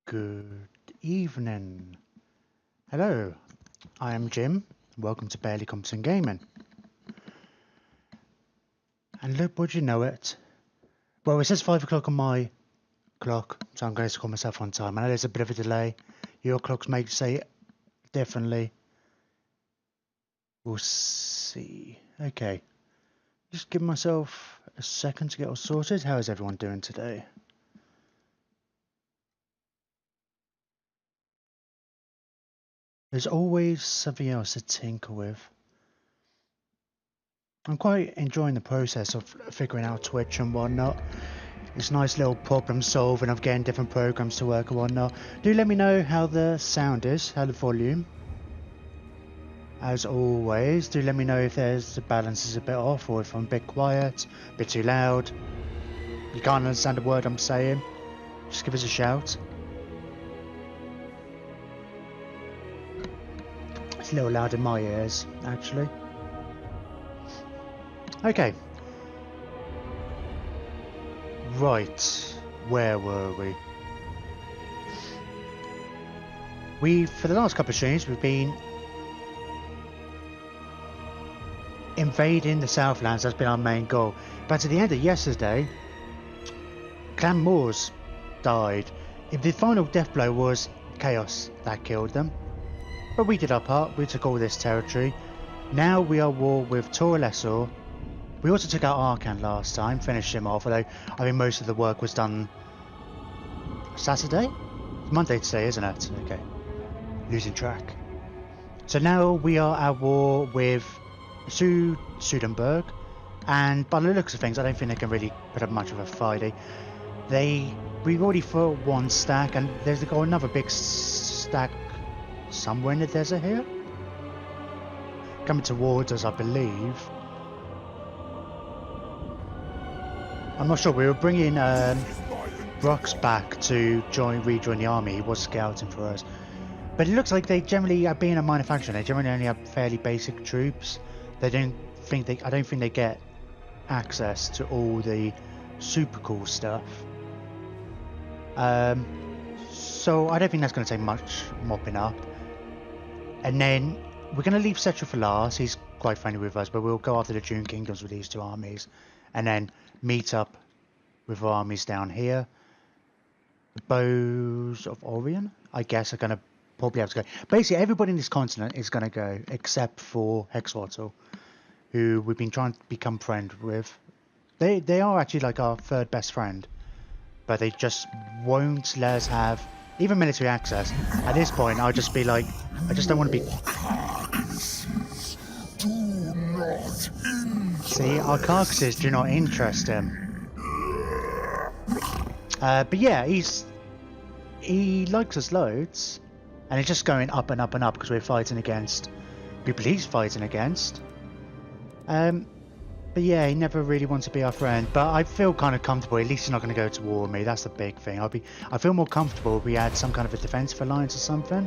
Good evening. Hello, I am Jim. Welcome to Barely Competent Gaming. And look, would you know it? Well, it says 5 o'clock on my clock, so I'm going to call myself on time. I know there's a bit of a delay. Your clocks may say it differently. We'll see. Okay. Just give myself a second to get all sorted. How is everyone doing today? There's always something else to tinker with. I'm quite enjoying the process of figuring out Twitch and whatnot. It's nice little problem solving of getting different programs to work and whatnot. Do let me know how the sound is, how the volume. As always, do let me know if the balance is a bit off or if I'm a bit quiet, a bit too loud. You can't understand a word I'm saying. Just give us a shout. It's a little loud in my ears, actually. Okay. Right. Where were we? For the last couple of streams, we've been invading the Southlands. That's been our main goal. But at the end of yesterday, Clan Moors died. If the final death blow was chaos that killed them. But we did our part. We took all this territory. Now we are at war with Toralessor. We also took out Arkan last time, finished him off, although I think most of the work was done Saturday? Monday today, isn't it? Okay. Losing track. So now we are at war with Sudenburg, and by the looks of things, I don't think they can really put up much of a fight. We've already fought one stack, and there's got another big stack somewhere in the desert here. Coming towards us, I believe. I'm not sure. We were bringing Brooks back to rejoin the army. He was scouting for us, but it looks like they generally, being a minor faction, they generally only have fairly basic troops. I don't think they get access to all the super cool stuff. So I don't think that's going to take much mopping up. And then we're going to leave Cetra for last. He's quite friendly with us, but we'll go after the Dune Kingdoms with these two armies, and then meet up with our armies down here. The Bows of Orion, I guess, are going to probably have to go. Basically, everybody in this continent is going to go, except for Hexwattle, who we've been trying to become friends with. They are actually like our third best friend, but they just won't let us have even military access. At this point, I'll just be like, I just don't want to be... See, our carcasses do not interest him. But yeah, he likes us loads, and it's just going up and up and up because we're fighting against people he's fighting against. But yeah, he never really wants to be our friend. But I feel kind of comfortable. At least he's not going to go to war with me. That's the big thing. I feel more comfortable if we had some kind of a defensive alliance or something.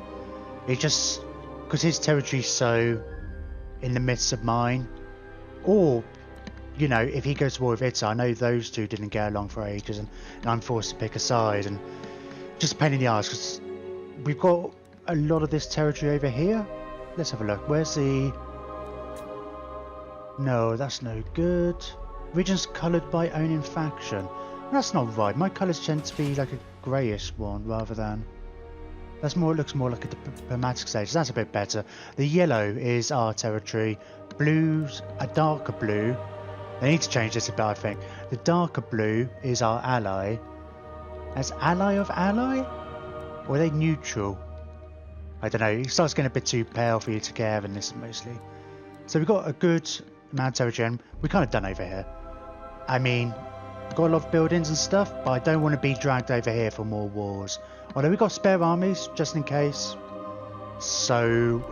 It's just because his territory's so in the midst of mine. Or, you know, if he goes to war with Itza, I know those two didn't get along for ages, and I'm forced to pick a side, and just a pain in the arse, because we've got a lot of this territory over here. Let's have a look. Where's the... No, that's no good. Regions coloured by owning faction. That's not right. My colours tend to be like a greyish one, rather than... That's more. It looks more like a diplomatic stage. That's a bit better. The yellow is our territory. Blue's a darker blue. They need to change this a bit, I think. The darker blue is our ally. As ally of ally? Or are they neutral? I don't know. It starts getting a bit too pale for you to care in this mostly. So we've got a good amount of territory, and we're kind of done over here. I mean, we've got a lot of buildings and stuff, but I don't want to be dragged over here for more wars. Although we've got spare armies, just in case. So,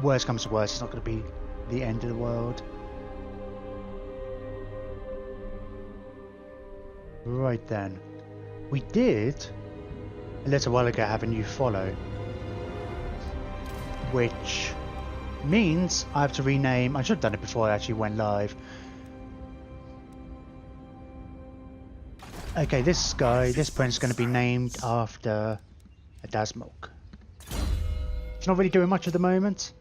worst comes to worst, it's not going to be the end of the world. Right then. We did, a little while ago, have a new follow. Which means I have to rename... I should have done it before I actually went live. Okay, this guy, this prince is going to be named after A Dasmok. It's not really doing much at the moment.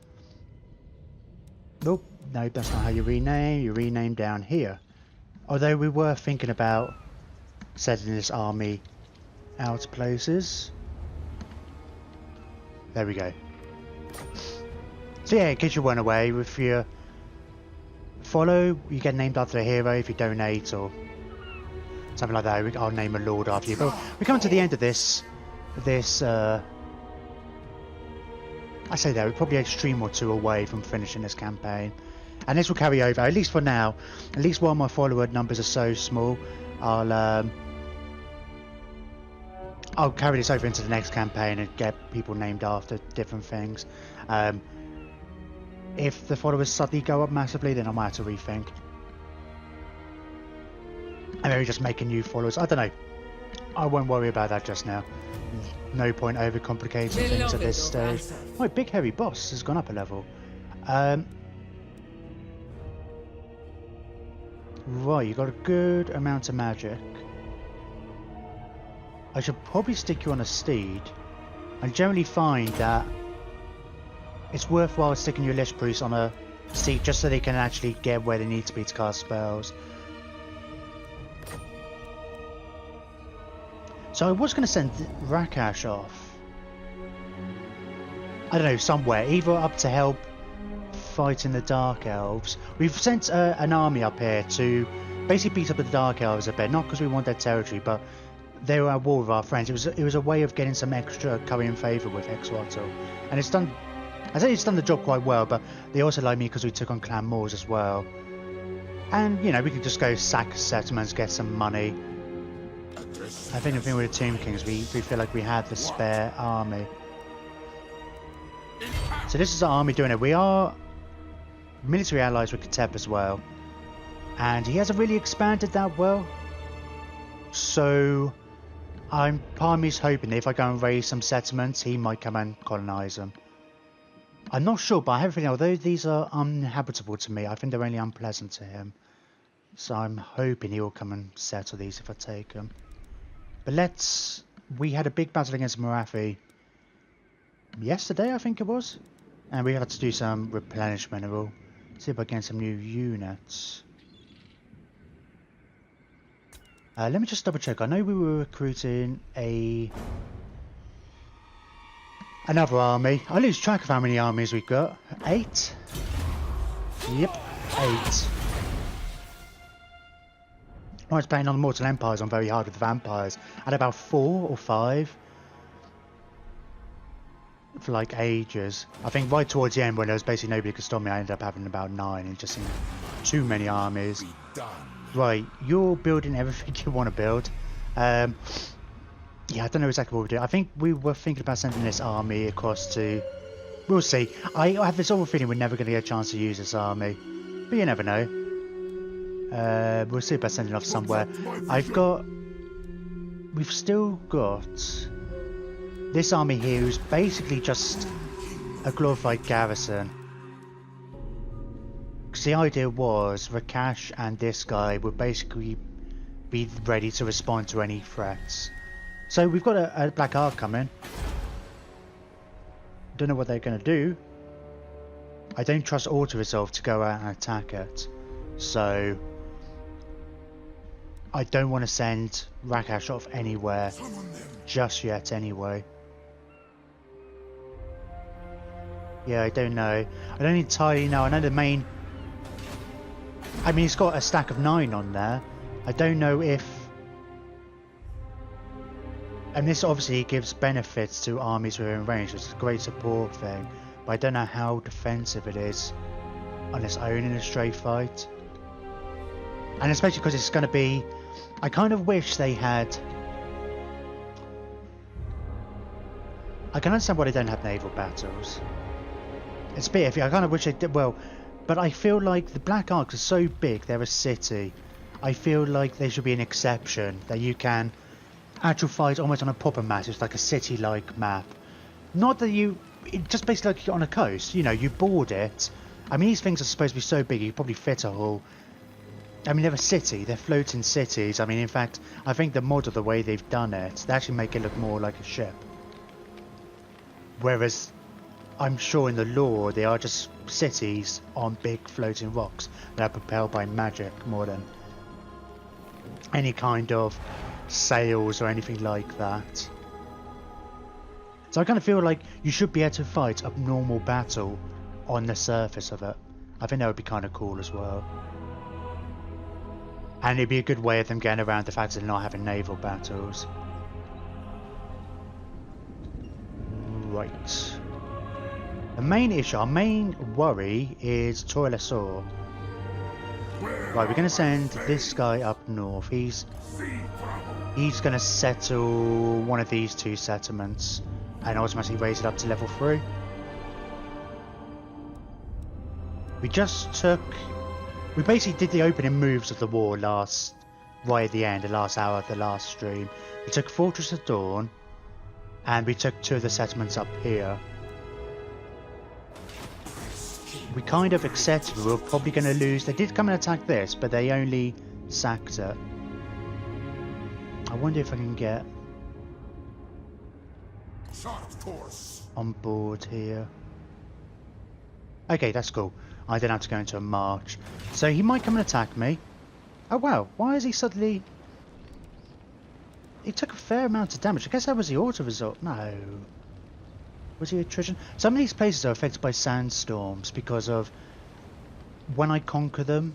Nope, no, that's not how you rename. You rename down here. Although we were thinking about sending this army out to places. There we go. So yeah, in case you weren't away, if you follow, you get named after a hero. If you donate or something like that, I'll name a lord after you. But we come to the end of this, I say that we're probably a stream or two away from finishing this campaign. And this will carry over, at least for now. At least while my follower numbers are so small, I'll carry this over into the next campaign and get people named after different things. If the followers suddenly go up massively, then I might have to rethink. And maybe just making new followers. I don't know. I won't worry about that just now. No point overcomplicating things at this stage. Oh, big hairy boss has gone up a level. Right, you got a good amount of magic. I should probably stick you on a steed. I generally find that it's worthwhile sticking your Lich Priest on a steed just so they can actually get where they need to be to cast spells. So I was going to send Rakash off. I don't know, somewhere. Either up to help fighting the Dark Elves. We've sent an army up here to basically beat up the Dark Elves a bit. Not because we want their territory, but they were at war with our friends. It was a way of getting some extra currying favour with Exwattle. And it's done... I say it's done the job quite well, but they also like me because we took on Clan Moors as well. And, you know, we could just go sack settlements, get some money. I think the thing with the Tomb Kings, we feel like we had the spare army. So this is our army doing it. We are military allies with Kateb as well. And he hasn't really expanded that well. So part of me is hoping that if I go and raise some settlements, he might come and colonise them. I'm not sure, but I have a feeling, although these are uninhabitable to me, I think they're only unpleasant to him. So I'm hoping he'll come and settle these if I take them. But we had a big battle against Marathi yesterday, I think it was. And we had to do some replenishment and we'll see if I can get some new units. Let me just double check. I know we were recruiting another army. I lose track of how many armies we've got. 8? Yep, 8. I was playing on the Mortal Empires on very hard with the vampires. I had about 4 or 5 for like ages. I think right towards the end when there was basically nobody could stop me, I ended up having about 9 and just seemed too many armies. Right, you're building everything you want to build. Yeah, I don't know exactly what we're doing. I think we were thinking about sending this army across to... We'll see. I have this awful feeling we're never going to get a chance to use this army. But you never know. We'll see about sending off somewhere. We've still got this army here who's basically just a glorified garrison. Because the idea was Rakash and this guy would basically be ready to respond to any threats. So we've got a Black Ark coming. Don't know what they're going to do. I don't trust Auto-Resolve to go out and attack it. So I don't want to send Rakash off anywhere just yet anyway. Yeah, I don't know. I don't entirely know. I know the main... I mean, it's got a stack of 9 on there. I don't know if... And this obviously gives benefits to armies within range. It's a great support thing. But I don't know how defensive it is on its own in a straight fight. And especially because it's going to be... I kind of wish they had... I can understand why they don't have naval battles. It's a bit iffy. I kind of wish they did... Well, but I feel like the Black Ark is so big, they're a city. I feel like there should be an exception. That you can actual fight almost on a proper map. It's like a city-like map. Not that you... Just basically like on a coast. You know, you board it. I mean, these things are supposed to be so big, you could probably fit a whole... I mean, they're a city. They're floating cities. I mean, in fact, I think the mod of the way they've done it, they actually make it look more like a ship. Whereas I'm sure in the lore they are just cities on big floating rocks that are propelled by magic more than any kind of sails or anything like that. So I kind of feel like you should be able to fight a normal battle on the surface of it. I think that would be kind of cool as well. And it'd be a good way of them getting around the fact that they're not having naval battles. Right. The main issue, our main worry is Toilesaur. Right, we're going to send this guy up north. He's going to settle one of these two settlements and automatically raise it up to level 3. We basically did the opening moves of the war right at the end, the last hour of the last stream. We took Fortress of Dawn, and we took 2 of the settlements up here. We kind of accepted we were probably going to lose. They did come and attack this, but they only sacked it. I wonder if I can get on board here. Okay, that's cool. I don't have to go into a march. So he might come and attack me. Oh wow, why is he suddenly... He took a fair amount of damage. I guess that was the auto result. No. Was he attrition? Some of these places are affected by sandstorms because of when I conquer them.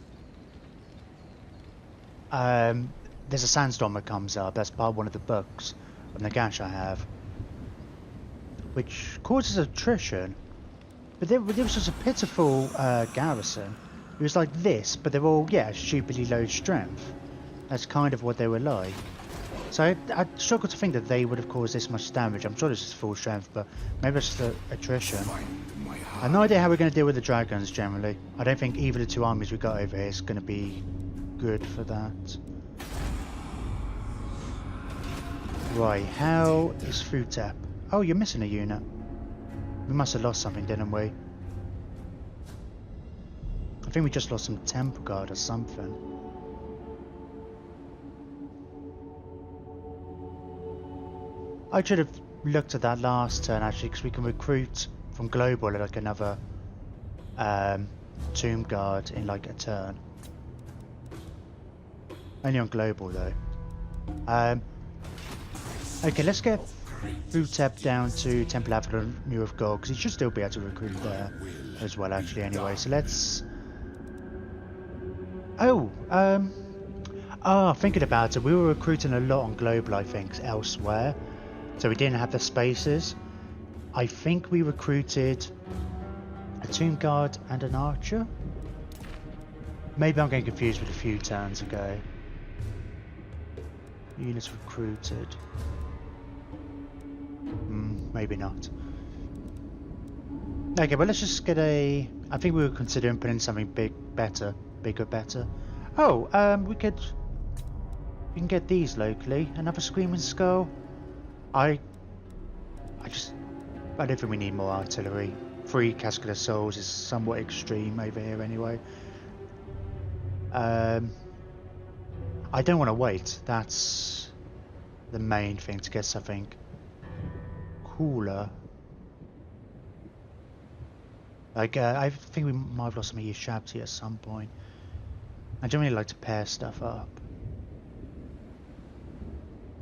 There's a sandstorm that comes up. That's part of one of the books of Nagash I have, which causes attrition. But there was just a pitiful garrison. It was like this, but they're all, yeah, stupidly low strength. That's kind of what they were like. So I struggle to think that they would have caused this much damage. I'm sure this is full strength, but maybe it's just attrition. I have no idea how we're going to deal with the dragons generally. I don't think either of the 2 armies we got over here is going to be good for that. Right, how is Futep? Oh, you're missing a unit. We must have lost something, didn't we? I think we just lost some Temple Guard or something. I should have looked at that last turn actually, because we can recruit from Global like another Tomb Guard in like a turn. Only on Global though. Okay, let's get Futep down to Temple Avenue of Gold, because he should still be able to recruit there as well actually anyway. So let's... thinking about it, we were recruiting a lot on Global I think elsewhere. So we didn't have the spaces. I think we recruited a Tomb Guard and an Archer. Maybe I'm getting confused with a few turns ago. Units recruited. Maybe not. Okay, well let's just get a... I think we were considering putting something bigger, better. Oh, we can get these locally. Another Screaming Skull. I don't think we need more artillery. 3 Cascade of Souls is somewhat extreme over here anyway. I don't want to wait. That's the main thing, to get something cooler. Like, I think we might have lost some of your Shabti at some point. I generally like to pair stuff up.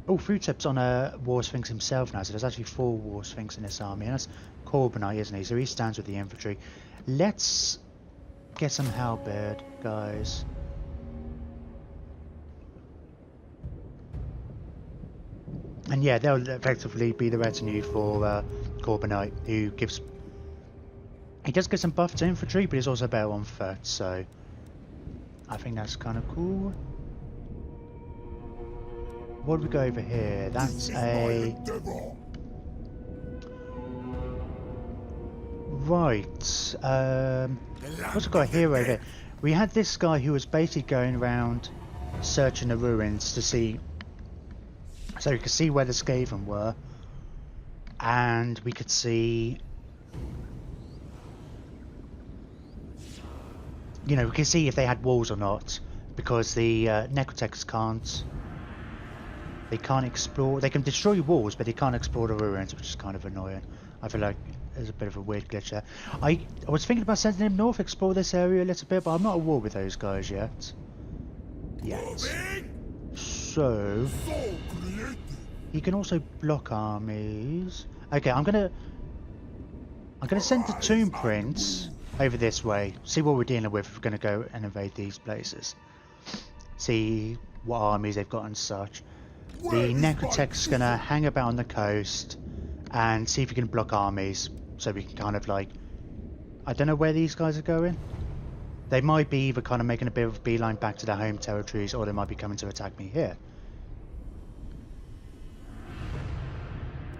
Oh, Futep's on a War Sphinx himself now, so there's actually 4 War Sphinx in this army, and that's Corbinite, isn't he? So he stands with the infantry. Let's get some halberd, guys. And yeah, they'll effectively be the retinue for Corbinite, who gives... He does get some buff to infantry, but he's also better on foot, so... I think that's kind of cool. What do we go over here? That's a... Right. What's we got here over here? We had this guy who was basically going around searching the ruins to see... So we could see where the Skaven were. And we could see... You know, we could see if they had walls or not. Because the Necrotex can't... They can't explore... They can destroy walls, but they can't explore the ruins, which is kind of annoying. I feel like there's a bit of a weird glitch there. I was thinking about sending him north, explore this area a little bit, but I'm not at war with those guys yet. So he can also block armies. Okay, I'm gonna send the Tomb Prince over this way. See what we're dealing with if we're gonna go and invade these places. See what armies they've got and such. The Necrotech's gonna hang about on the coast and see if we can block armies, so we can kind of like, I don't know where these guys are going. They might be either kind of making a bit of a beeline back to their home territories, or they might be coming to attack me here.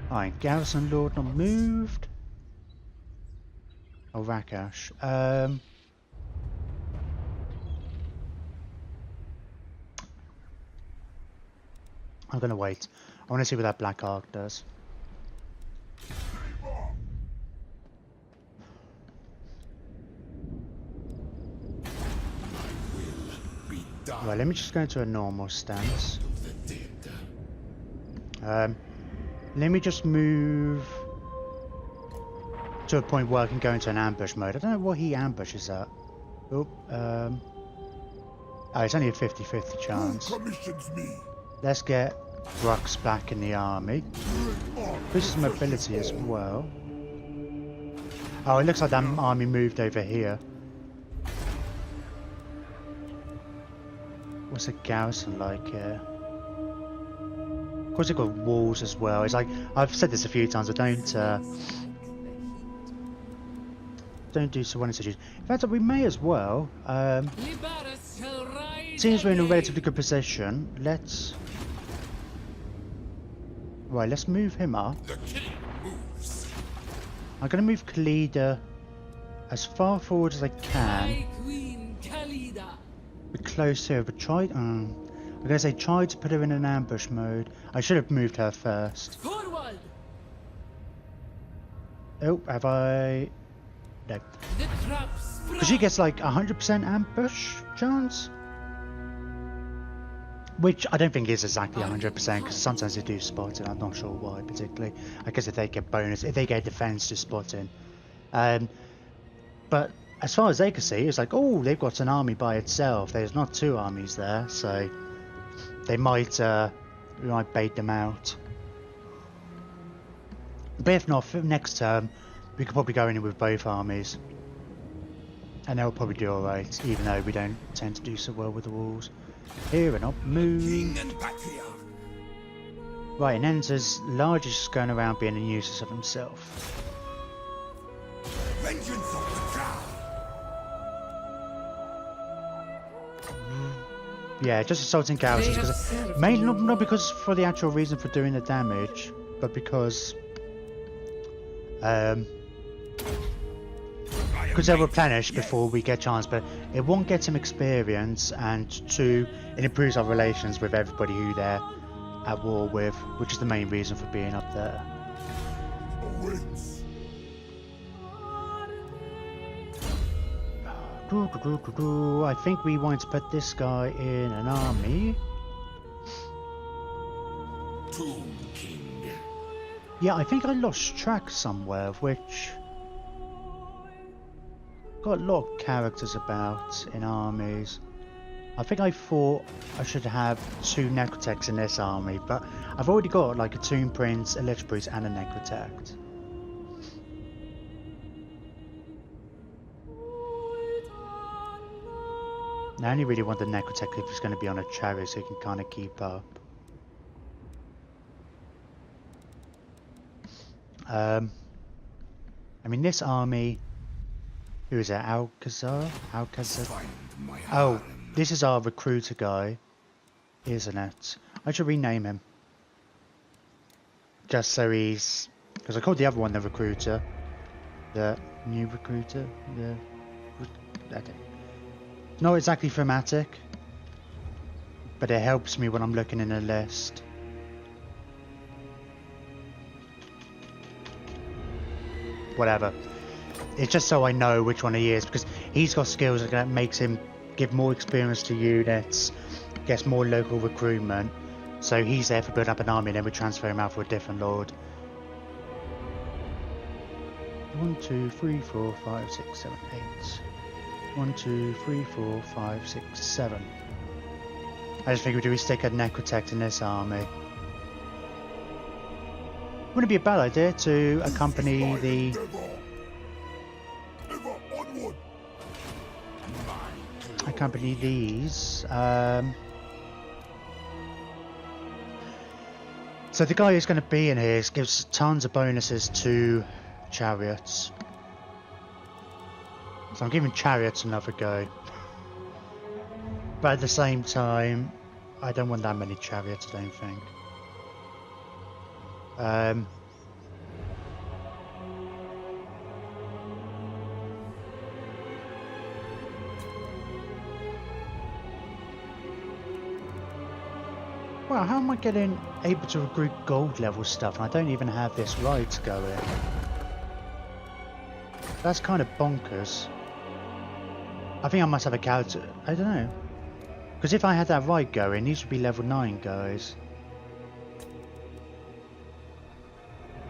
Alright, Garrison Lord not moved. Oh, Rakash. I'm gonna wait. I want to see what that Black Ark does. Right, let me just go into a normal stance. Let me just move to a point where I can go into an ambush mode. I don't know what he ambushes at. Oh, it's only a 50-50 chance. Let's get Brux back in the army. Boosts mobility as well. Oh, it looks like that army moved over here. What's a garrison like here? Of course, they've got walls as well. It's like, I've said this a few times, I don't do so one issues. In fact, we may as well. Seems we're in a relatively good position. Let's move him up. I'm going to move Khalida as far forward as I can. We're close here, but try. I'm going to say try to put her in an ambush mode. I should have moved her first. Forward. Oh, have I? No. Because she gets like 100% ambush chance. Which I don't think is exactly 100%, because sometimes they do spot it. I'm not sure why particularly. I guess if they get bonus, if they get defense to spotting. But as far as they can see, it's like, oh, they've got an army by itself. There's not two armies there, so they might we might bait them out. But if not, for next term, we could probably go in with both armies, and they'll probably do alright, even though we don't tend to do so well with the walls. Here and up, move. Right, and Enzo's largely just going around being a nuisance of himself. Vengeance of the crown. Yeah, just assaulting garrisons, because mainly not because for the actual reason for doing the damage, but because they'll replenish before we get chance, but it won't get him experience, and two, it improves our relations with everybody who they're at war with, which is the main reason for being up there. I think we want to put this guy in an army. Tomb King. Yeah, I think I lost track somewhere, which got a lot of characters about in armies. I think I thought I should have two Necrotechs in this army, but I've already got like a Tomb Prince, a Lich Priest, and a Necrotech. I only really want the Necrotech if it's going to be on a chariot, so he can kind of keep up. I mean, this army. Who is it? Alcazar? Oh, this is our recruiter guy, isn't it? I should rename him. Just so he's, because I called the other one the recruiter, the new recruiter. Not exactly thematic, but it helps me when I'm looking in a list. Whatever. It's just so I know which one he is, because he's got skills that makes him give more experience to units, gets more local recruitment, so he's there for building up an army, and then we transfer him out for a different lord. 1, 2, 3, 4, 5, 6, 7, 8. 1, 2, 3, 4, 5, 6, 7. I just figured we stick a necrotect in this army. Wouldn't it be a bad idea to accompany the these? So the guy who's going to be in here gives tons of bonuses to chariots. So I'm giving chariots another go. But at the same time, I don't want that many chariots, I don't think. Wow, how am I able to recruit gold level stuff and I don't even have this ride going? That's kind of bonkers. I think I must have a character. I don't know. Because if I had that ride going, these would be level 9 guys.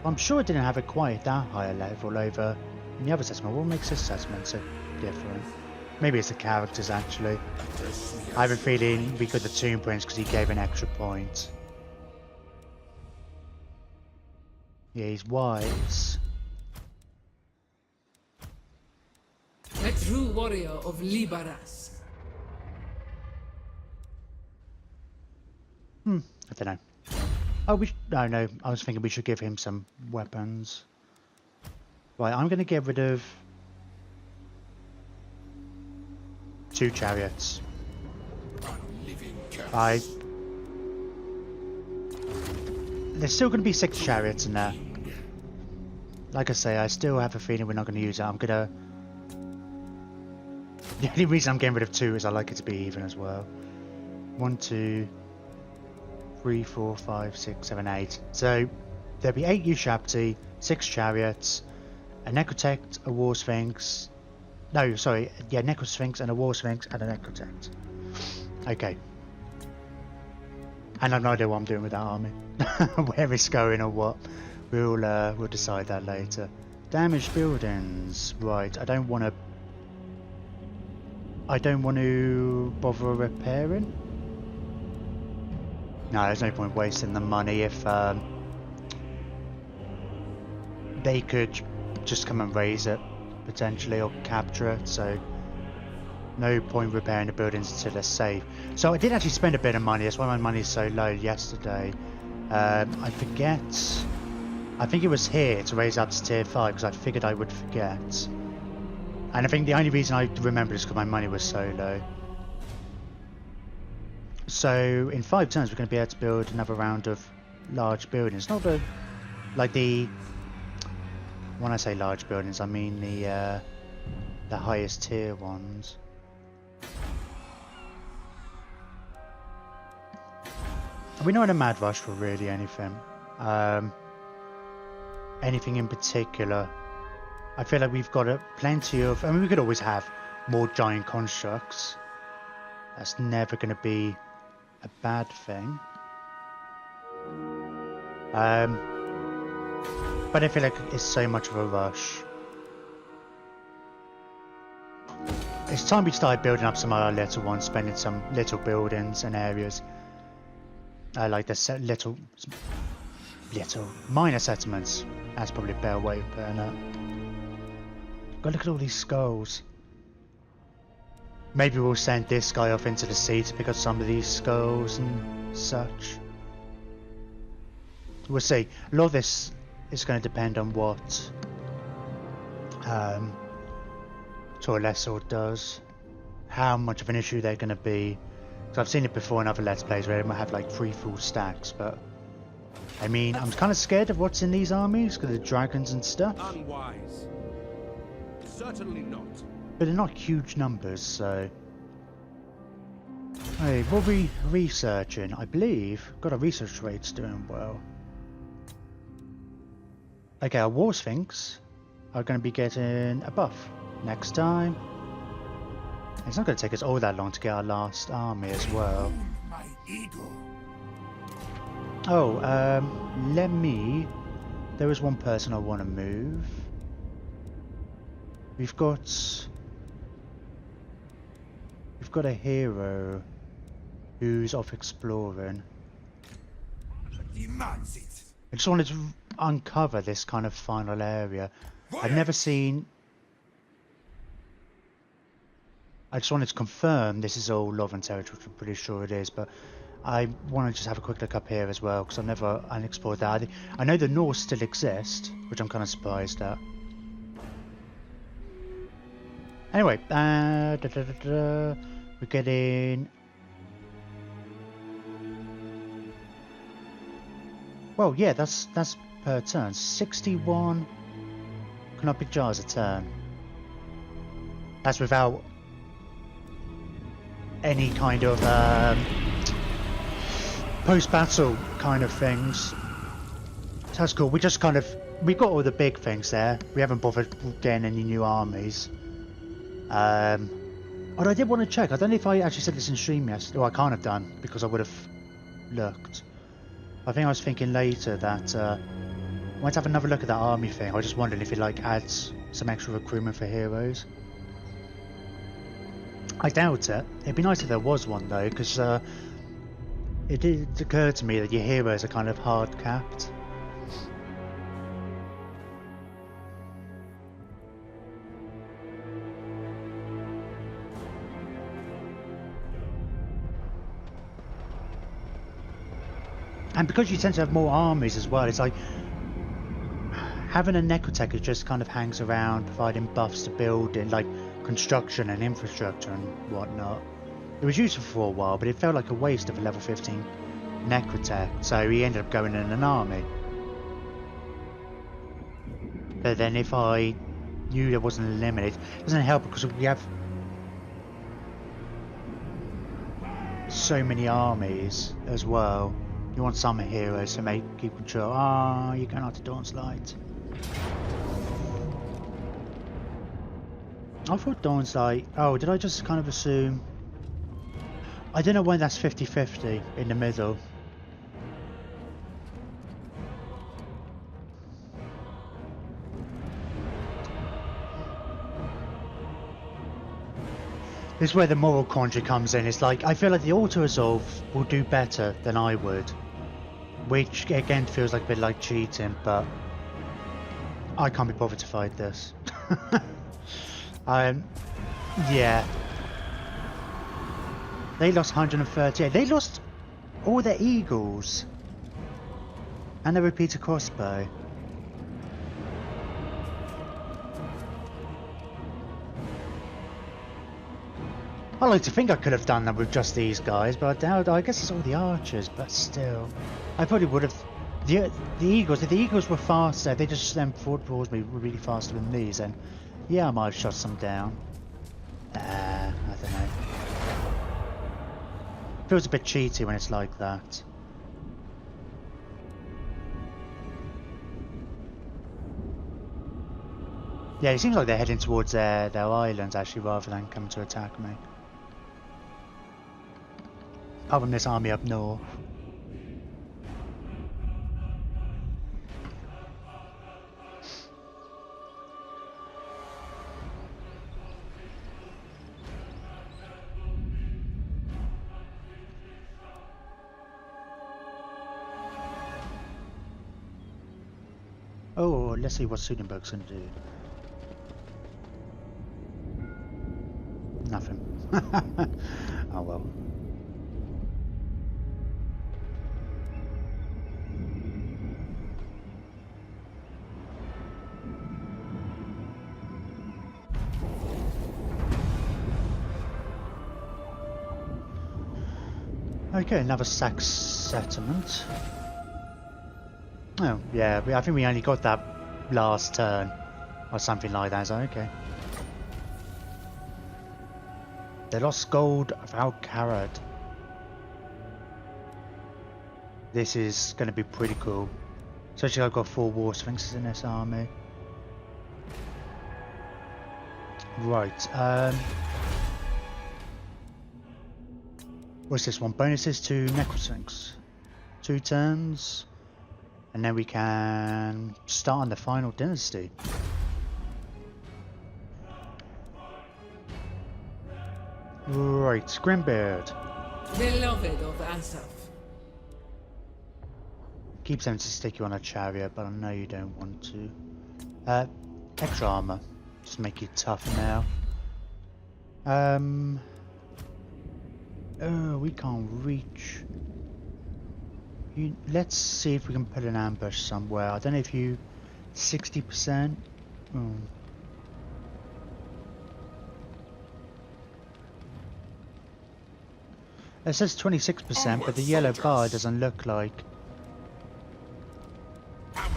I'm sure I didn't have it quite that high a level over in the other assessment. What makes this assessment so different? Maybe it's the characters actually. I have a feeling we got the Tomb Prince because he gave an extra point. Yeah, he's wise. A true warrior of Libaras. I don't know. Oh, no, I was thinking we should give him some weapons. Right, I'm going to get rid of 2 chariots. There's still going to be 6 chariots in there. Like I say, I still have a feeling we're not going to use it. The only reason I'm getting rid of 2 is I like it to be even as well. 1, 2, 3, 4, 5, 6, 7, 8. So there'll be 8 Ushabti, 6 chariots, a Necrotect, a War Sphinx. No, sorry, yeah, Necrosphinx and a War Sphinx and a Necrotect. Okay. And I've no idea what I'm doing with that army. Where it's going or what. We'll decide that later. Damaged buildings. Right, I don't want to bother repairing. No, there's no point wasting the money if they could just come and raise it potentially or capture it, so no point repairing the buildings until they're safe. So I did actually spend a bit of money. That's why my money is so low yesterday. I forget. I think it was here to raise up to tier 5 because I figured I would forget. And I think the only reason I remembered is because my money was so low. So in 5 turns we're going to be able to build another round of large buildings. Not when I say large buildings, I mean the highest tier ones. We're not in a mad rush for really anything. Anything in particular. I feel like we've got plenty of... I mean, we could always have more giant constructs. That's never going to be a bad thing. But I feel like it's so much of a rush. It's time we started building up some of our little ones, spending some little buildings and areas. Like the little minor settlements. That's probably a better way of putting it. God, look at all these skulls. Maybe we'll send this guy off into the sea to pick up some of these skulls and such. We'll see. A lot of this is going to depend on what Torlessor does. How much of an issue they're going to be. Because I've seen it before in other Let's Plays where they might have like 3 full stacks, but I mean, I'm kind of scared of what's in these armies because of the dragons and stuff. Unwise. Certainly not. But they're not huge numbers, so... Hey, what are we researching? I believe got our research rates doing well. Okay, our War Sphinx are going to be getting a buff next time. It's not going to take us all that long to get our last army as well. My ego. Oh, let me... There is one person I want to move. We've got a hero who's off exploring. Demands it. I just wanted to uncover this kind of final area. I've never seen... I just wanted to confirm this is all Lothern territory, which I'm pretty sure it is, but I want to just have a quick look up here as well, because I've never unexplored that. I know the Norse still exist, which I'm kind of surprised at. Anyway, we're getting... Well, yeah, that's per turn. 61 canopic jars a turn. That's without any kind of post-battle kind of things. So that's cool. We just kind of... we got all the big things there. We haven't bothered getting any new armies. Although I did want to check. I don't know if I actually said this in stream yesterday. Well, I can't have done because I would have looked. I think I was thinking later that I want to have another look at that army thing. I was just wondering if it like adds some extra recruitment for heroes. I doubt it. It'd be nice if there was one though, because it did occur to me that your heroes are kind of hard capped. And because you tend to have more armies as well, it's like having a Necrotech just kind of hangs around providing buffs to building, like construction and infrastructure and whatnot. It was useful for a while, but it felt like a waste of a level 15 Necrotech, so he ended up going in an army. But then if I knew there wasn't a limit, it doesn't help because we have so many armies as well. You want some heroes to keep control. Ah, you're going out to Dawn's Light. I thought Dawn's Light... oh, did I just kind of assume... I don't know when that's 50-50 in the middle. This is where the moral quandary comes in. It's like, I feel like the auto-resolve will do better than I would. Which, again, feels like a bit like cheating, but... I can't be bothered to fight this. Yeah. They lost 138. They lost all their eagles. And their repeater crossbow. I like to think I could have done that with just these guys, but I doubt. I guess it's all the archers, but still, I probably would have. The eagles. If the eagles were faster, if they just then fought towards me really faster than these, then yeah, I might have shot some down. I don't know. Feels a bit cheaty when it's like that. Yeah, it seems like they're heading towards their islands actually, rather than coming to attack me. Other than this army up north. Oh, let's see what Sudenberg's gonna do. Nothing. Oh well. Okay, another Sax settlement. Oh, yeah, I think we only got that last turn, or something like that, so okay. The Lost Gold of Al-Karad. This is going to be pretty cool. Especially I've got 4 War Sphinxes in this army. Right, what's this one? Bonuses to Necrosphinx. 2 turns. And then we can start on the final dynasty. Right, Grimbeard. Beloved of Asaph. Keep saying to stick you on a chariot, but I know you don't want to. Extra armor. Just make you tough now. Oh, we can't reach. Let's see if we can put an ambush somewhere. I don't know if you... 60%? Oh. It says 26%, but the yellow bar doesn't look like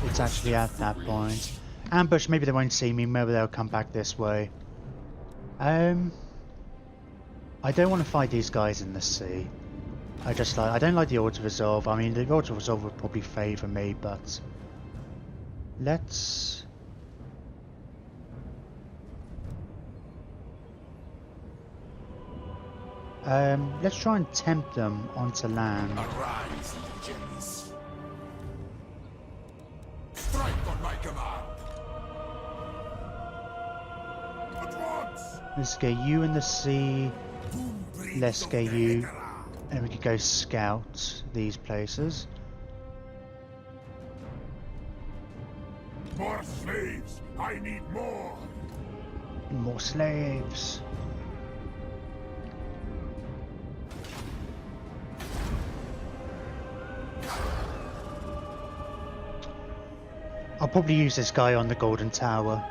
it's actually at that point. Ambush, maybe they won't see me, maybe they'll come back this way. I don't want to fight these guys in the sea. I don't like the auto-resolve. I mean, the auto-resolve would probably favour me, but... Let's try and tempt them onto land. Arise, legions. Strike on my command. At once. Let's get you in the sea. Let's get you, and we could go scout these places. More slaves. I need more. More slaves. I'll probably use this guy on the Golden Tower.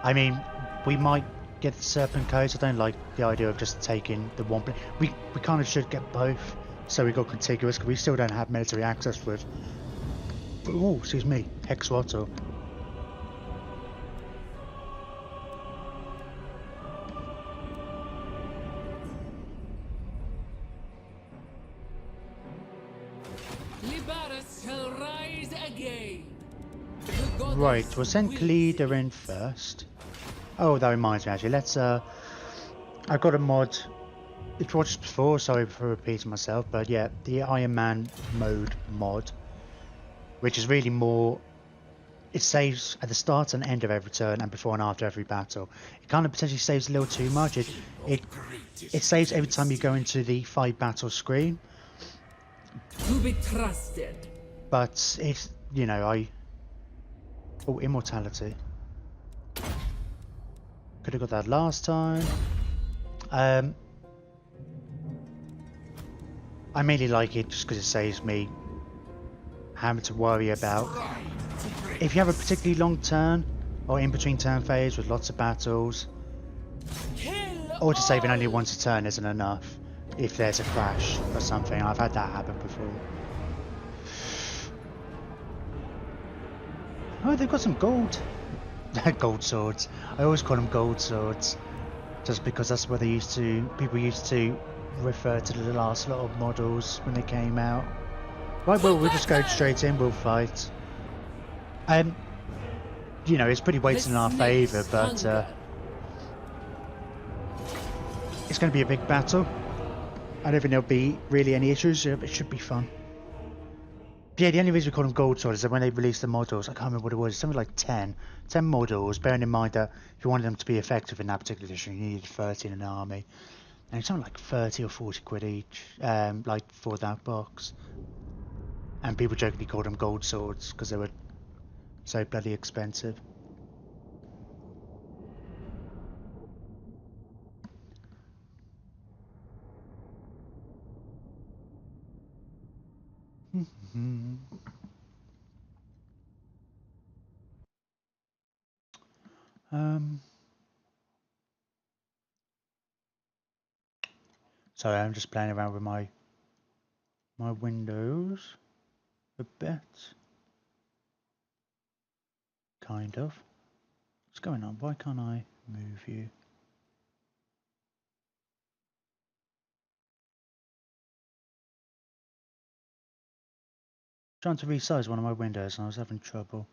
I mean, we might get the Serpent Coast. I don't like the idea of just taking the one. We kind of should get both, so we got contiguous, because we still don't have military access with. Oh, excuse me, Hexwater. Libaras shall rise again. Right, we'll send Khalida in first. Oh, that reminds me actually, let's I got a mod. It's watched before, sorry for repeating myself, but yeah, the Iron Man mode mod, which is really more, it saves at the start and end of every turn and before and after every battle. It kind of potentially saves a little too much. It saves every time you go into the 5 battle screen. To be trusted. But it's, you know, oh, immortality. Could have got that last time. I mainly like it just because it saves me having to worry about if you have a particularly long turn or in between turn phase with lots of battles, or to save it only once a turn isn't enough if there's a crash or something. I've had that happen before. Oh, they've got some gold. Gold swords. I always call them gold swords, just because that's what people used to refer to the last lot of models when they came out. Right, well, we'll just go straight in, we'll fight. You know, it's pretty weighted in our favour, but it's going to be a big battle. I don't think there'll be really any issues, it should be fun. Yeah, the only reason we call them gold swords is that when they released the models, I can't remember what it was, something like 10 models, bearing in mind that if you wanted them to be effective in that particular edition, you needed 30 in an army. And it's something like 30 or 40 quid each, like for that box. And people jokingly called them gold swords because they were so bloody expensive. Sorry, I'm just playing around with my windows a bit. Kind of. What's going on? Why can't I move you? Trying to resize one of my windows and I was having trouble.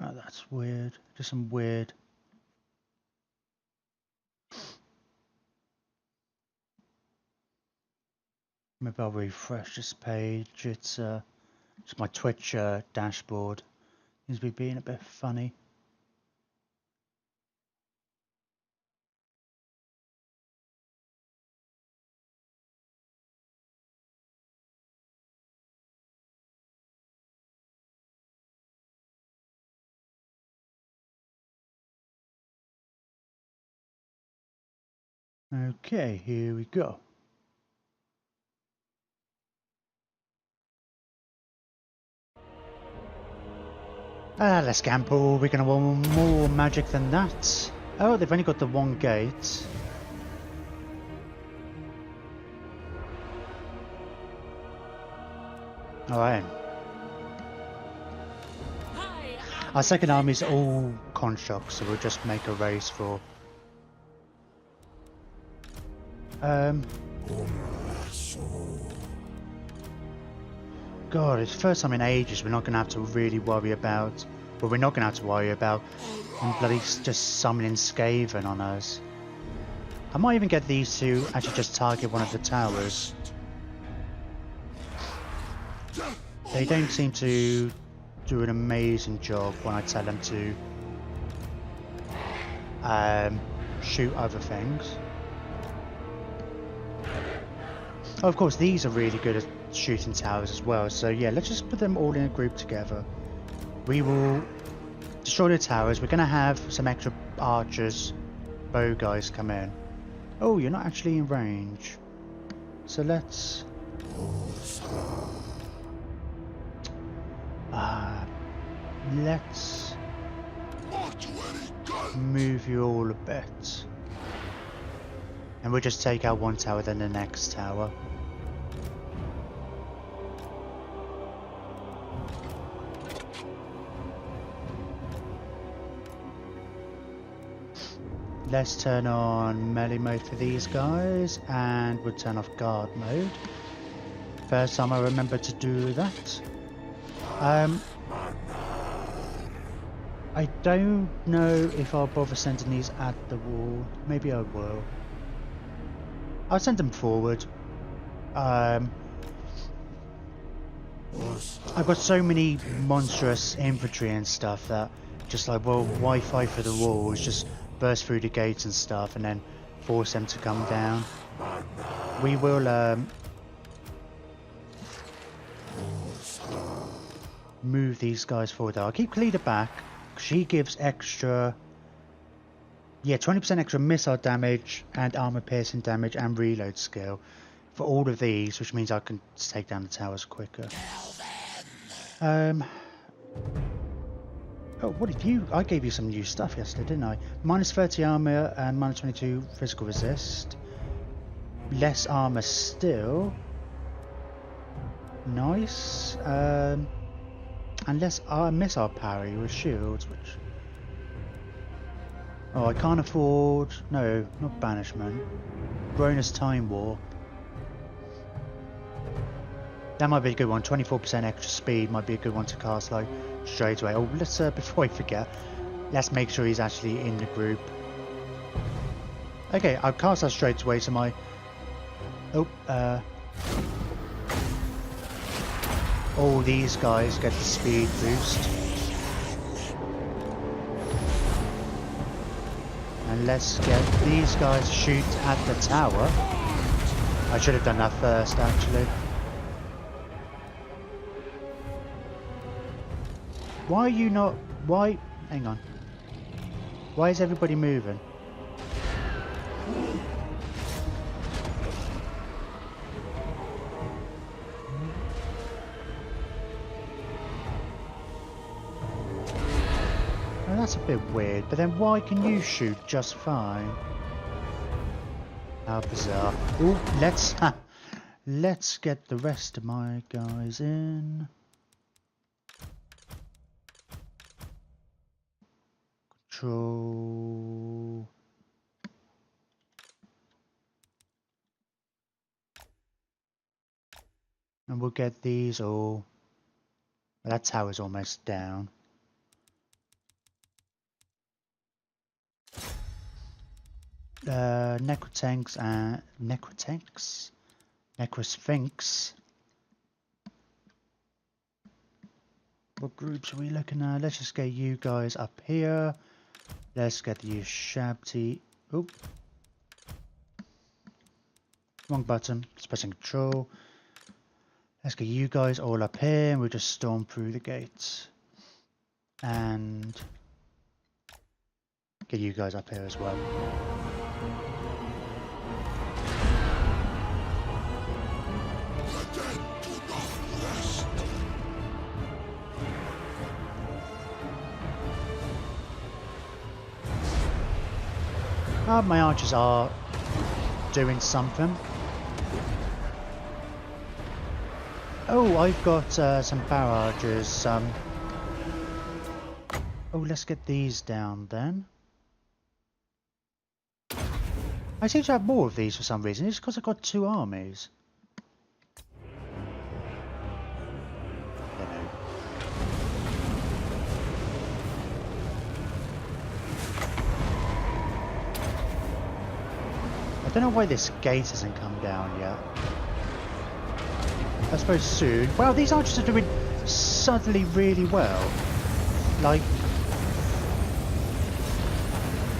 Oh, that's weird. Just some weird. Maybe I'll refresh this page. It's my Twitch dashboard Seems to be being a bit funny. Okay, here we go. Let's gamble. We're going to want more magic than that. Oh, they've only got the one gate. Alright. Our second army is all constructs, so we'll just make a race for... God, it's the first time in ages we're not going to have to really worry about... Well, we're not going to have to worry about them bloody just summoning Skaven on us. I might even get these to actually just target one of the towers. They don't seem to do an amazing job when I tell them to shoot other things. Oh, of course, these are really good at shooting towers as well, so yeah, let's just put them all in a group together. We will destroy the towers. We're going to have some extra archers, bow guys come in. Oh, you're not actually in range. So let's... let's move you all a bit. And we'll just take out one tower, then the next tower. Let's turn on melee mode for these guys, and we'll turn off guard mode. First time I remember to do that. I don't know if I'll bother sending these at the wall. Maybe I will. I'll send them forward. I've got so many monstrous infantry and stuff that just like, well, why fight for the walls? Just burst through the gates and stuff and then force them to come down. We will move these guys forward though. I'll keep Khalida back. She gives extra, yeah, 20% extra missile damage and armor piercing damage and reload skill for all of these, which means I can take down the towers quicker. Oh, what did you... I gave you some new stuff yesterday, didn't I? Minus 30 armor and minus 22 physical resist. Less armor still. Nice. And less missile parry with shields, which... Oh, I can't afford... No, not banishment. Gronus Time Warp. That might be a good one. 24% extra speed might be a good one to cast like straight away. Oh, let's before I forget, let's make sure he's actually in the group. Okay, I'll cast that straight away. So my all these guys get the speed boost, and let's get these guys shoot at the tower. I should have done that first, actually. Why are you not... Why... Hang on. Why is everybody moving? Oh, that's a bit weird. But then why can you shoot just fine? How bizarre. Ooh, let's get the rest of my guys in. Control. And we'll get these all. Well, that tower's almost down. Necrotanks and Necrosphinx. What groups are we looking at? Let's just get you guys up here. Let's get you Shabty. Oop. Wrong button. Just pressing control. Let's get you guys all up here and we'll just storm through the gates. And get you guys up here as well. My archers are doing something. Oh, I've got some power archers. Oh, let's get these down then. I seem to have more of these for some reason. It's because I've got 2 armies. I don't know why this gate hasn't come down yet. I suppose soon. Wow, these archers are doing suddenly really well. Like,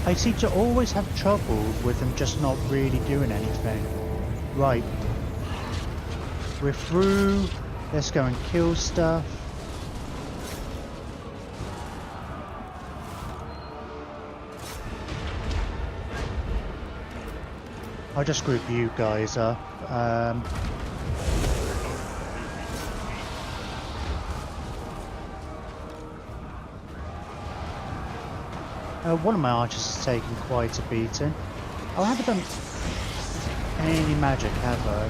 I seem to always have trouble with them just not really doing anything. Right. We're through. Let's go and kill stuff. I'll just group you guys up. One of my archers has taken quite a beating. Oh, I haven't done any magic, have I?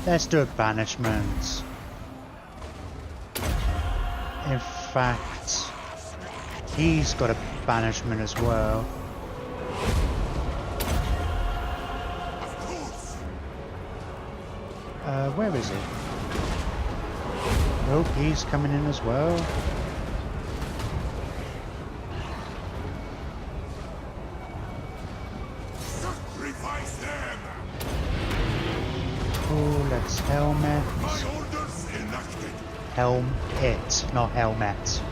Let's do a banishment. In fact, he's got a banishment as well. Where is he? Oh, he's coming in as well. Sacrifice them! Oh, let's helmet. My orders enacted. Helm it, not helmet.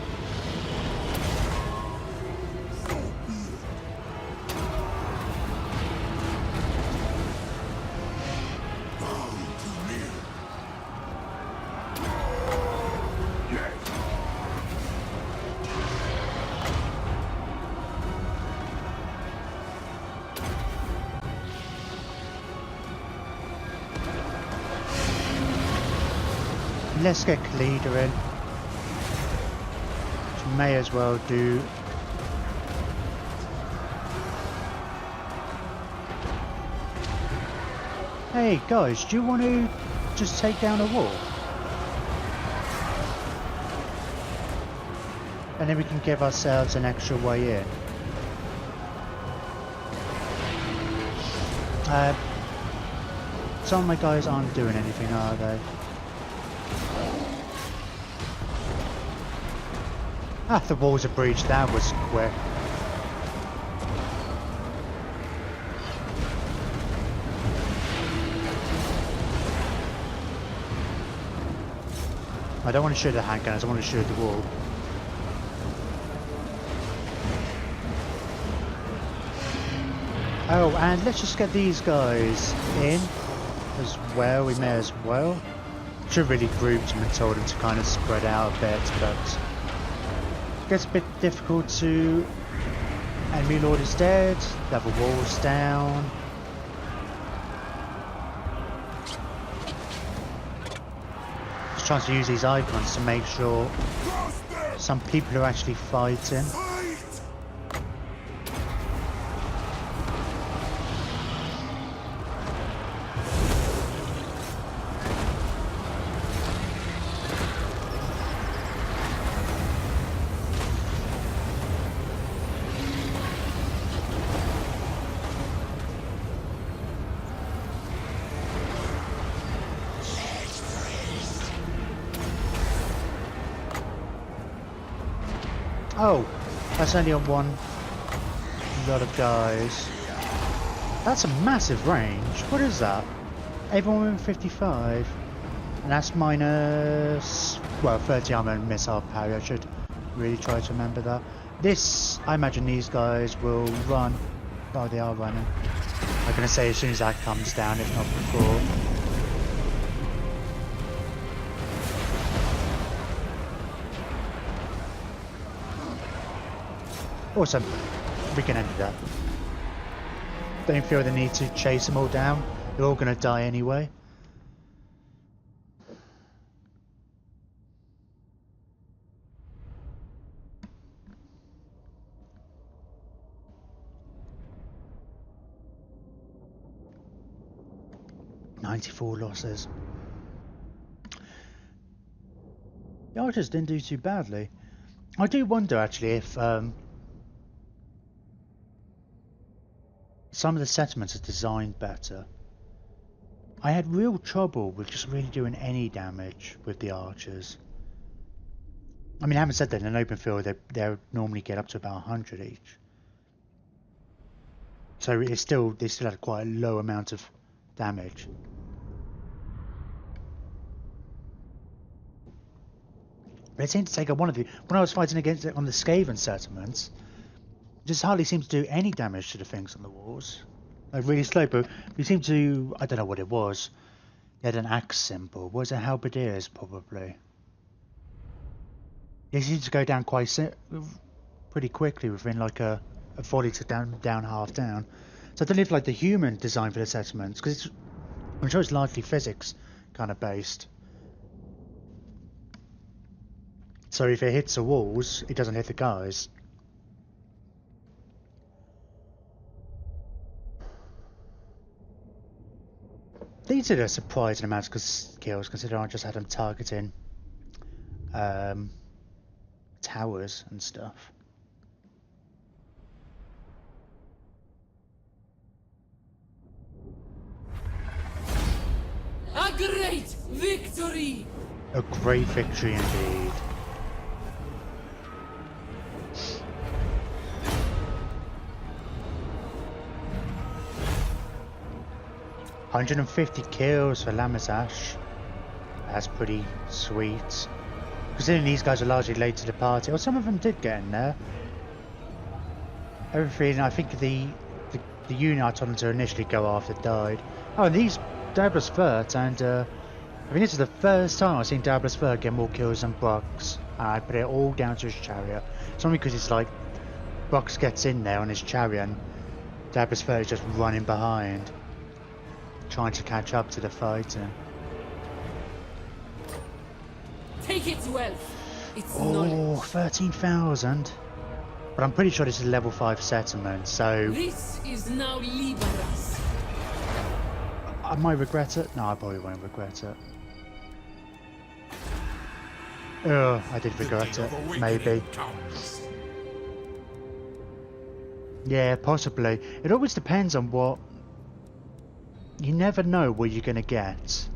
Let's get Khalida in. Which may as well do. Hey guys, do you want to just take down a wall? And then we can give ourselves an extra way in. Some of my guys aren't doing anything, are they? Ah, the walls are breached. That was quick. I don't want to shoot the handgunners, I want to shoot the wall. Oh, and let's just get these guys in as well. We may as well. Should have really grouped them and told them to kind of spread out a bit, but it gets a bit difficult to. Enemy Lord is dead. Level walls down. Just trying to use these icons to make sure some people are actually fighting. Oh, that's only on one lot of guys. That's a massive range. What is that? Everyone in 55. And that's minus, well, 30 armor and missile power. I should really try to remember that. This, I imagine these guys will run. Oh, they are running. I'm going to say as soon as that comes down, if not before. Awesome. We can end that. Don't feel the need to chase them all down. They're all going to die anyway. "94 losses. The archers didn't do too badly. I do wonder actually if some of the settlements are designed better. I had real trouble with just really doing any damage with the archers. I mean, having said that, in an open field they normally get up to about 100 each. So they still had quite a low amount of damage. But it seemed to take up one of the... When I was fighting against it on the Skaven settlements, it just hardly seemed to do any damage to the things on the walls. Like really slow, but we seemed to... I don't know what it was. They had an axe symbol. Was it halberdiers, probably? They seemed to go down pretty quickly within like a volley to down, half down. So I don't know if like the human design for the settlements, because I'm sure it's largely physics kind of based. So if it hits the walls, it doesn't hit the guys. These did a surprising amount of kills, considering I just had them targeting towers and stuff. A great victory! A great victory indeed. "150 kills for Lamazash. That's pretty sweet. Considering these guys are largely late to the party, or some of them did get in there. Everything, I think the unit I told them to initially go after died. Oh, and these Dabla's Furt, and I mean this is the first time I've seen Dabla's Furt get more kills than Brock's. I put it all down to his chariot. It's only because it's like Brock's gets in there on his chariot and Dabla's Furt is just running behind, trying to catch up to the fighting. Take its wealth. It's Oh, knowledge. 13,000. But I'm pretty sure this is a level 5 settlement, so This is now Liberas. I might regret it. No, I probably won't regret it. Oh, I did regret it. Maybe. Yeah, possibly. It always depends on what... You never know what you're going to get.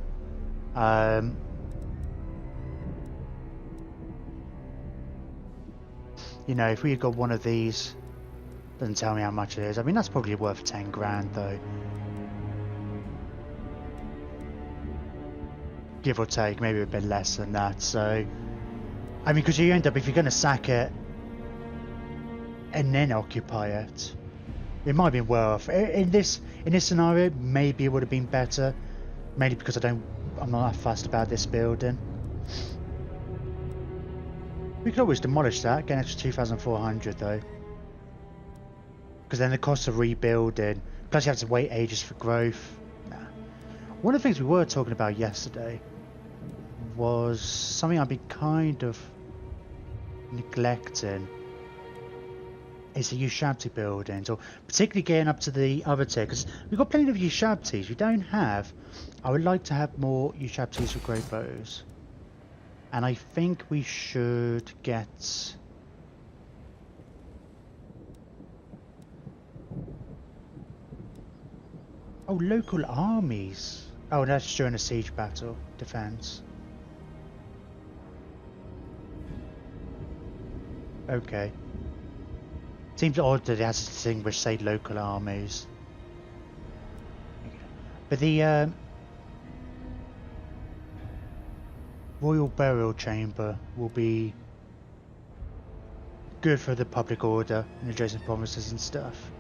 You know, if we got one of these, doesn't tell me how much it is. I mean, that's probably worth 10 grand though. Give or take, maybe a bit less than that. So, I mean, because you end up, if you're going to sack it and then occupy it, it might be worth. In this scenario, maybe it would have been better, mainly because I'm not that fussed about this building. We could always demolish that, get an extra 2,400 though. Because then the cost of rebuilding, plus you have to wait ages for growth. Nah. One of the things we were talking about yesterday was something I've been kind of neglecting. Is the Ushabti buildings, or particularly getting up to the other tier, because we've got plenty of Ushabtis. We don't have... I would like to have more Ushabtis with great bows. And I think we should get... Oh, local armies. Oh, that's during a siege battle. Defense. Okay. Seems odd that it has to distinguish, say, local armies. But the... royal burial chamber will be good for the public order in adjacent provinces and stuff.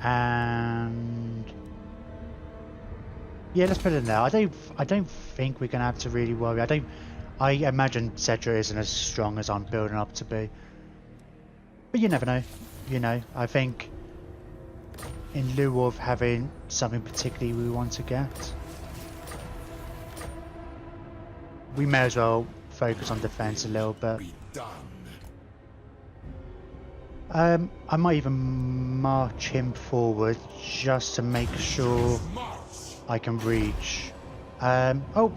And yeah, let's put it in there. I don't think we're gonna have to really worry. I imagine Cedra isn't as strong as I'm building up to be. But you never know. You know, I think in lieu of having something particularly we want to get, we may as well focus on defense a little bit. Be done. I might even march him forward just to make sure March. I can reach. Oh,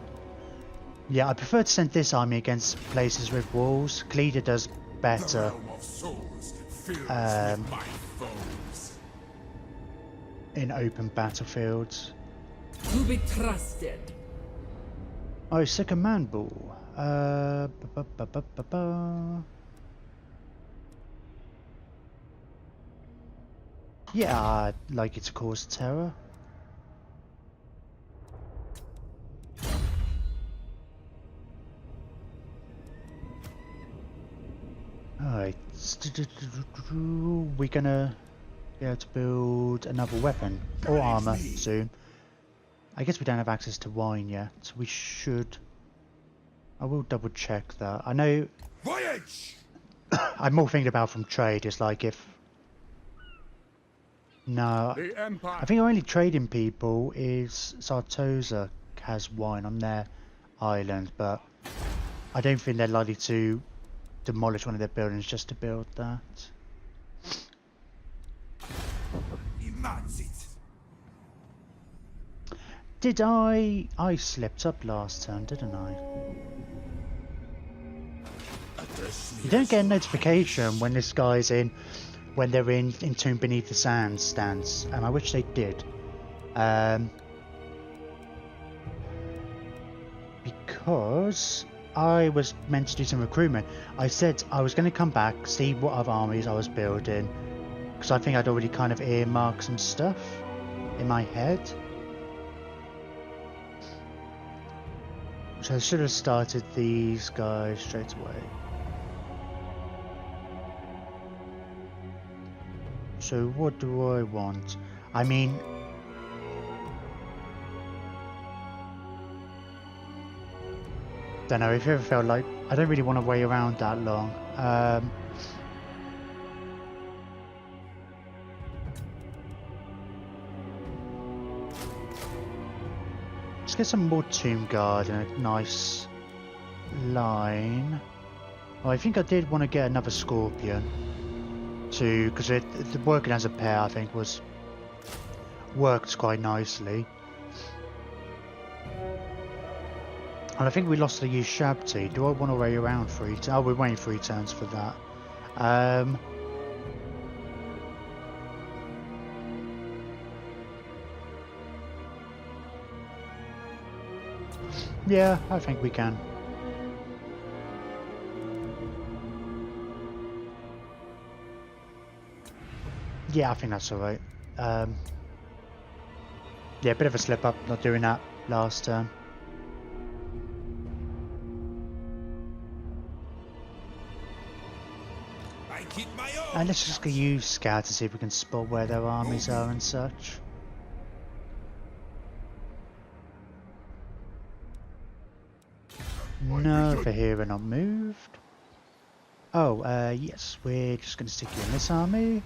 yeah, I prefer to send this army against places with walls. Khalida does The better realm of souls fills with my foes. in open battlefields. To be trusted. Oh, second man ball. Yeah, I'd like it to cause terror. Alright, we're gonna be able to build another weapon or armor soon. I guess we don't have access to wine yet. We should. I will double check that. I know. Voyage! I'm more thinking about from trade. It's like if. No, The Empire. I think our only trading people is Sartosa has wine on their island, but I don't think they're likely to demolish one of their buildings just to build that. Imagine. Did I slipped up last turn, didn't I? You don't get a notification when this guy's in, when they're in Tomb Beneath the Sands stance. I wish they did. Because I was meant to do some recruitment. I said I was going to come back, see what other armies I was building, because I think I'd already kind of earmarked some stuff in my head. So I should have started these guys straight away. So what do I want? I mean, don't know if you ever felt like I don't really want to wait around that long. Let's get some more Tomb Guard and a nice line. Oh, I think I did want to get another Scorpion too, because working as a pair I think worked quite nicely. And I think we lost the Ushabti. Do I want to wait around 3 turns? Oh, we're waiting 3 turns for that. Yeah, I think we can. Yeah, I think that's alright. Yeah, a bit of a slip up not doing that last turn. I keep my own. And let's just go use Scout to see if we can spot where their armies are and such. No, for here we're not moved. Oh, yes, we're just going to stick you in this army.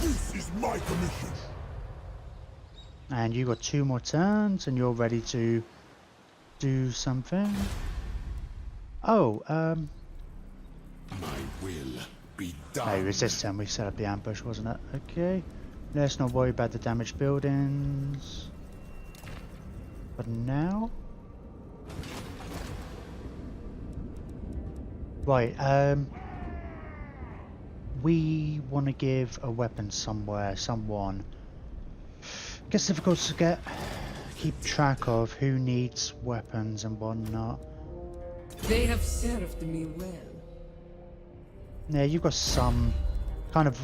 This is my commission. And you got 2 more turns and you're ready to do something. Oh, My will be done. no, it was this time we set up the ambush, wasn't it? Okay. Let's not worry about the damaged buildings. But now? Right, we want to give a weapon somewhere, someone. Gets difficult to keep track of who needs weapons and whatnot. They have served me well. Yeah, you've got some kind of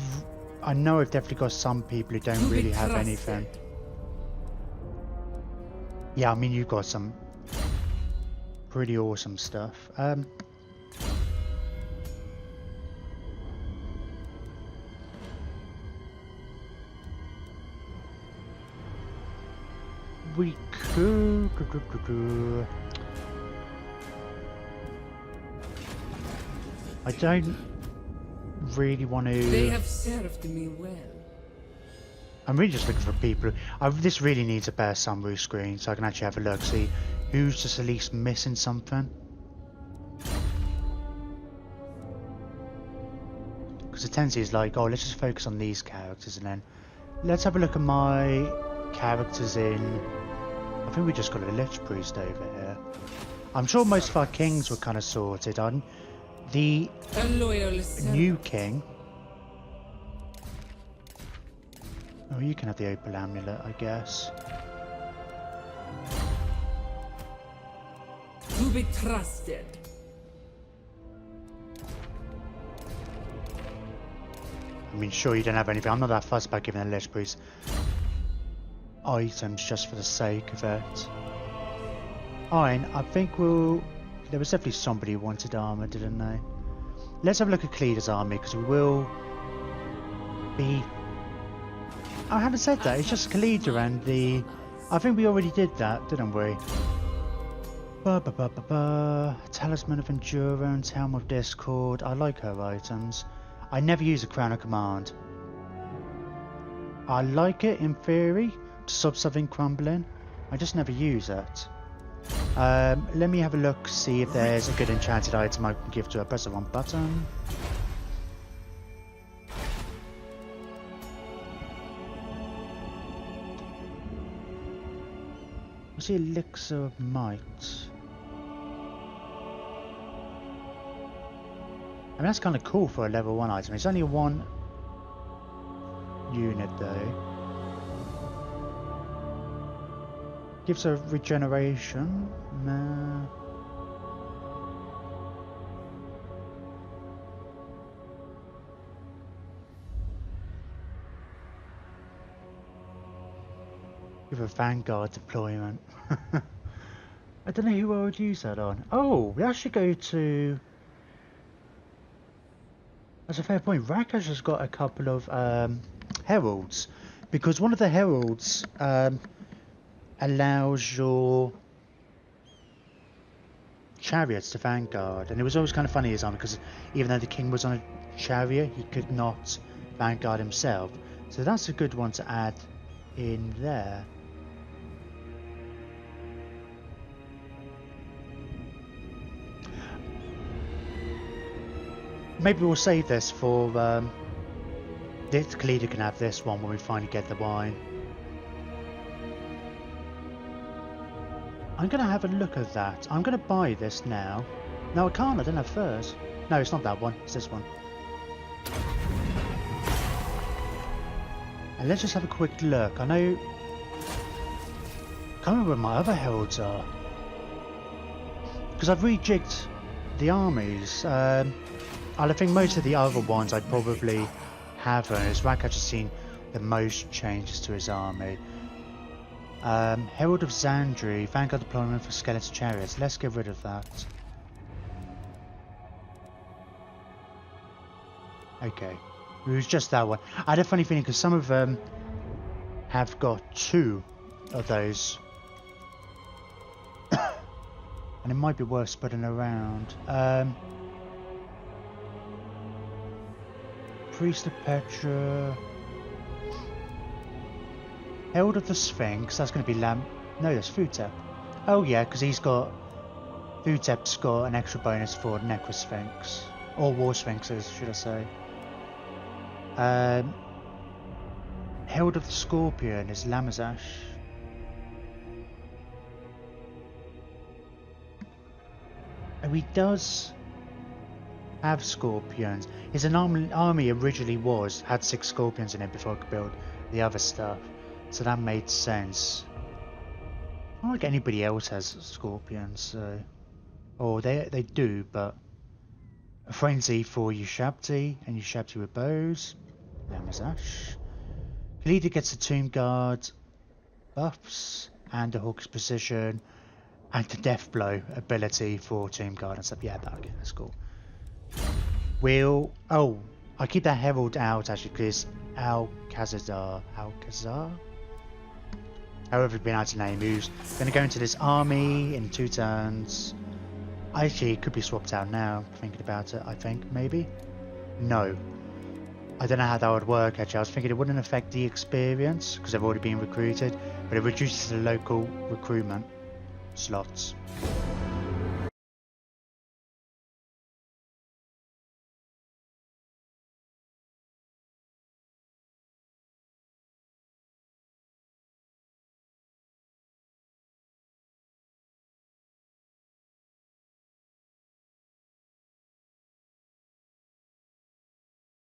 I know I've definitely got some people who don't really have anything. Yeah, I mean, you've got some pretty awesome stuff. We could... I don't really want to... They have served me well. I'm really just looking for people. This really needs a better summary screen so I can actually have a look, see who's just at least missing something. Because the tendency is like, oh, let's just focus on these characters and then let's have a look at my characters in... I think we just got a Lich Priest over here. I'm sure most of our kings were kind of sorted on. The new king... Oh, you can have the Opal Amulet, I guess. To be trusted. I mean, sure, you don't have anything. I'm not that fussed about giving the Lich Priest items just for the sake of it. Alright, I think we'll... There was definitely somebody who wanted armor, didn't they? Let's have a look at Khalida's army, because we will be... I haven't said that, it's just Khalida and the... I think we already did that, didn't we? Talisman of Endurance, Helm of Discord. I like her items. I never use a Crown of Command. I like it in theory to stop something crumbling. I just never use it. Let me have a look, see if there's a good enchanted item I can give to her. Press the wrong button. What's the Elixir of Might? I mean, that's kind of cool for a level 1 item. It's only a 1 unit though. Gives her regeneration. Nah. Give her Vanguard deployment. I don't know who I would use that on. Oh, we actually go to... That's a fair point. Rakash has got a couple of heralds. Because one of the heralds allows your chariots to Vanguard. And it was always kind of funny his army, because even though the king was on a chariot, he could not Vanguard himself. So that's a good one to add in there. Maybe we'll save this for this. Khalida can have this one when we finally get the wine. I'm gonna have a look at that. I'm gonna buy this now. No, I can't. I don't have furs. No, it's not that one. It's this one. And let's just have a quick look. I know... I can't remember where my other heralds are. Because I've rejigged the armies. I think most of the other ones I'd probably have her, as Rakash has seen the most changes to his army. Herald of Zandri, Vanguard deployment for skeleton chariots. Let's get rid of that. Okay, it was just that one. I had a funny feeling because some of them have got 2 of those. And it might be worth spreading around. Priest of Petra. Herald of the Sphinx. That's going to be Lamb. No, that's Futep. Oh yeah, because he's got... Futep's got an extra bonus for Necro Sphinx. Or War Sphinxes, should I say. Herald of the Scorpion is Lamazash. Oh, he does have scorpions. His army originally had 6 scorpions in it before I could build the other stuff. So that made sense. I don't think anybody else has scorpions, so... Or they do, but... A frenzy for Ushabti, and Ushabti with bows. Yamazash. Khalida gets the Tomb Guard buffs and the Hawk's Precision and the Death Blow ability for Tomb Guard and stuff. Yeah, okay, that's cool. Oh, I keep that Herald out actually because Alcazar, however it's been out to name, who's going to go into this army in 2 turns. Actually, it could be swapped out now, thinking about it, I think, maybe? No. I don't know how that would work, actually. I was thinking it wouldn't affect the experience, because they've already been recruited, but it reduces the local recruitment slots.